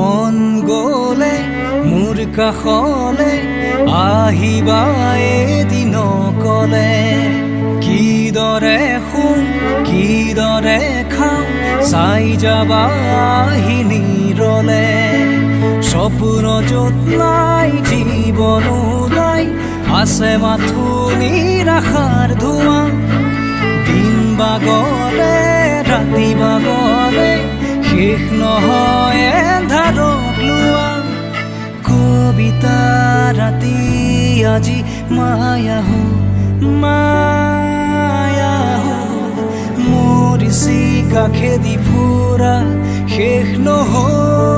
মন গলে মোৰ কাষলে আহিবা এদিন কলে কিদৰে শুম কিদৰে খাওঁ চাই যাবা আহি নিৰলে সপোন য'ত নাই জীৱন নাই আছে মাথো নিৰাশাৰ ধোঁৱা দিন বাগৰে ৰাতি বাগৰে শেষ নহয় এন্ধাৰক লোৱা কবিতা ৰাতি আজি মায়াহো মৰিছি কাষেদি ফুৰা শেষ নহয়